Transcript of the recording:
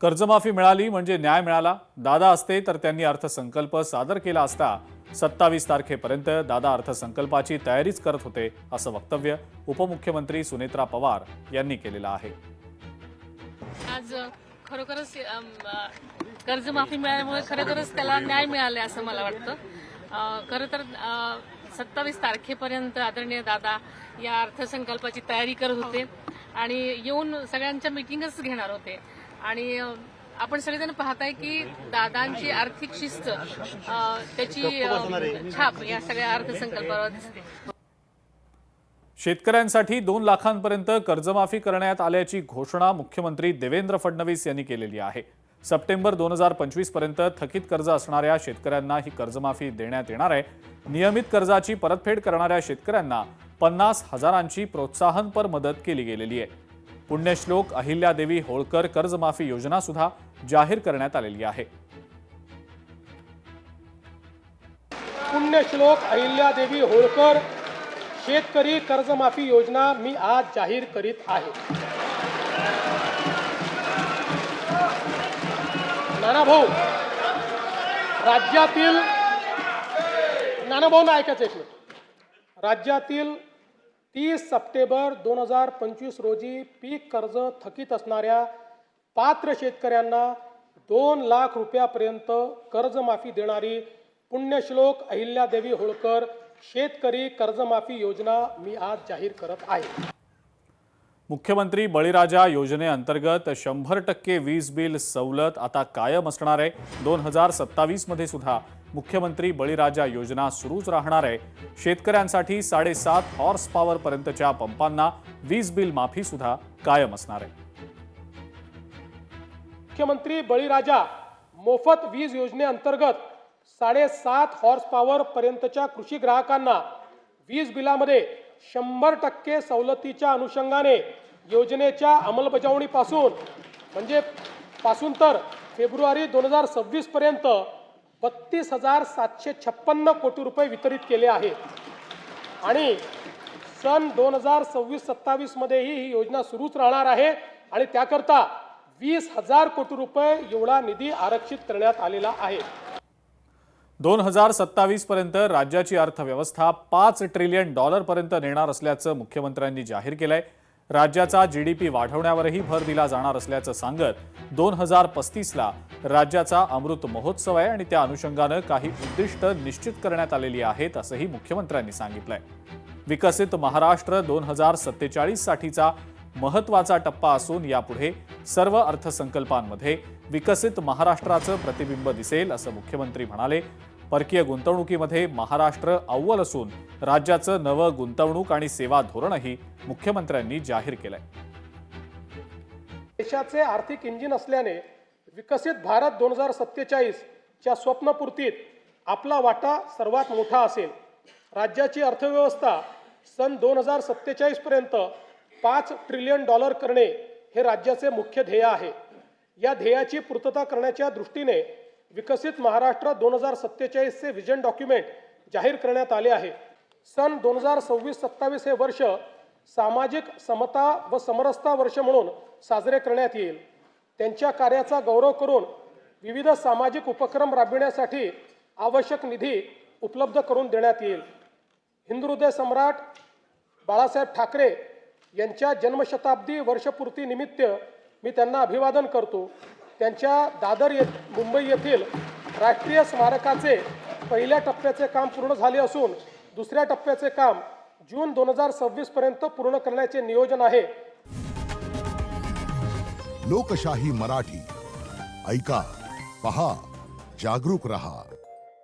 कर्जमाफी मिळाली म्हणजे न्याय मिळाला। दादा असते तर त्यांनी अर्थसंकल्प सादर केला असता। 27 तारखेपर्यंत दादा अर्थसंकल्पाची तयारीच करत होते, असं वक्तव्य उपमुख्यमंत्री सुनेत्रा पवार यांनी केलेलं आहे। आज खरोखरच कर्जमाफी मिळाल्यामुळे खरोखरच त्याला न्याय मिळाला असं मला वाटतं। खरं तर 27 तारखेपर्यंत आदरणीय दादा या अर्थसंकल्पाची तयारी करत होते आणि येऊन सगळ्यांच्या मीटिंगच घेणार होते आणि आपण सगळेजण पाहताय की दादांची आर्थिक शिस्त त्याची छाप या सगळ्या अर्थसंकल्पावर दिसते। शेतकऱ्यांसाठी 2 लाखांपर्यंत कर्जमाफी करण्यात आल्याची घोषणा मुख्यमंत्री देवेंद्र फडणवीस यांनी केलेली आहे। सप्टेंबर 2025 पर्यंत थकीत कर्ज असणाऱ्या शेतकऱ्यांना ही कर्जमाफी देण्यात येणार आहे। नियमित कर्जाची परतफेड करणाऱ्या शेतकऱ्यांना 50,000ची प्रोत्साहनपर मदत केली गेलेली आहे। पुण्यश्लोक अहिल्यादेवी होळकर कर्जमाफी योजना सुद्धा जाहीर करण्यात आलेली आहे। पुण्यश्लोक अहिल्यादेवी होळकर शेतकरी कर्जमाफी योजना मी आज जाहीर करीत आहे। नानाभाऊ, राज्यातील नानाभाऊ ऐकायचं एक मिनिट। राज्यातील 30 सप्टेंबर 2025 रोजी पीक कर्ज थकीत असणाऱ्या पात्र शेतकऱ्यांना 2 लाख रुपयापर्यंत कर्जमाफी देणारी पुण्यश्लोक अहिल्यादेवी होळकर शेतकरी कर्जमाफी योजना मी आज जाहीर करत आहे। मुख्यमंत्री बळीराजा योजनेअंतर्गत 100% वीज बिल सवलत आता कायम असणार आहे। 2027 मध्ये सुद्धा मुख्यमंत्री बळीराजा योजना सुरूच राहणार आहे। शेतकऱ्यांसाठी 7.5 हॉर्स पॉवर पर्यंतच्या पंपांना वीज बिल माफी सुद्धा कायम असणार आहे। मुख्यमंत्री बळीराजा मोफत वीज योजनेअंतर्गत 7.5 हॉर्स पॉवर पर्यंतच्या कृषी ग्राहकांना वीज बिलामध्ये 100% सवलतीच्या अनुषंगाने योजनेच्या अंमलबजावणीपासून तर फेब्रुवारी 2026 पर्यंत 32,756 कोटी रुपये वितरित केले आहेत आणि सन 2026-27 मध्येही ही योजना सुरूच राहणार आहे आणि त्याकरता 20,000 कोटी रुपये एवढा निधी आरक्षित करण्यात आलेला आहे। 2027 पर्यंत राज्याची अर्थव्यवस्था $5 ट्रिलियन पर्यंत नेणार असल्याचं मुख्यमंत्र्यांनी जाहीर केलंय। राज्याचा जीडीपी वाढवण्यावरही भर दिला जाणार असल्याचं सांगत 2035 ला राज्याचा अमृत महोत्सव आहे आणि त्या अनुषंगाने काही उद्दिष्ट निश्चित करण्यात आलेली आहेत, असंही मुख्यमंत्र्यांनी सांगितलंय। विकसित महाराष्ट्र 2047 साठीचा महत्त्वाचा टप्पा असून यापुढे सर्व अर्थसंकल्पांमध्ये विकसित महाराष्ट्राचं प्रतिबिंब दिसेल, असं मुख्यमंत्री म्हणाले। परकीय गुंतवणुकीमध्ये महाराष्ट्र अव्वल असून राज्याचं नवं गुंतवणूक आणि सेवा धोरणही मुख्यमंत्र्यांनी जाहीर केलंय। देशाचे आर्थिक इंजिन असल्याने विकसित भारत 2047 च्या स्वप्नपूर्तीत आपला वाटा सर्वात मोठा असेल। राज्याची अर्थव्यवस्था सन 2047 पर्यंत $5 ट्रिलियन करणे हे राज्याचे मुख्य ध्येय आहे। या ध्येयाची पूर्तता करण्याच्या दृष्टीने विकसित महाराष्ट्र 2047 चे विजन डॉक्युमेंट जाहीर करण्यात आले आहे। सन 2026-27 हे वर्ष सामाजिक समता व समरसता वर्ष म्हणून साजरे करण्यात येईल। त्यांच्या कार्याचा गौरव करून विविध सामाजिक उपक्रम राबविण्यासाठी आवश्यक निधी उपलब्ध करून देण्यात येईल। हिंदुहृदय सम्राट बाळासाहेब ठाकरे यांच्या जन्मशताब्दी वर्षपूर्ती निमित्त मी त्यांना अभिवादन करतो। त्यांच्या दादर मुंबई येथील राष्ट्रीय स्मारकाचे पहिल्या टप्प्याचे काम पूर्ण झाले असून दुसऱ्या टप्प्याचे काम जून 2026 पर्यंत पूर्ण करण्याचे नियोजन आहे। लोकशाही मराठी ऐका, पहा, जागरूक रहा।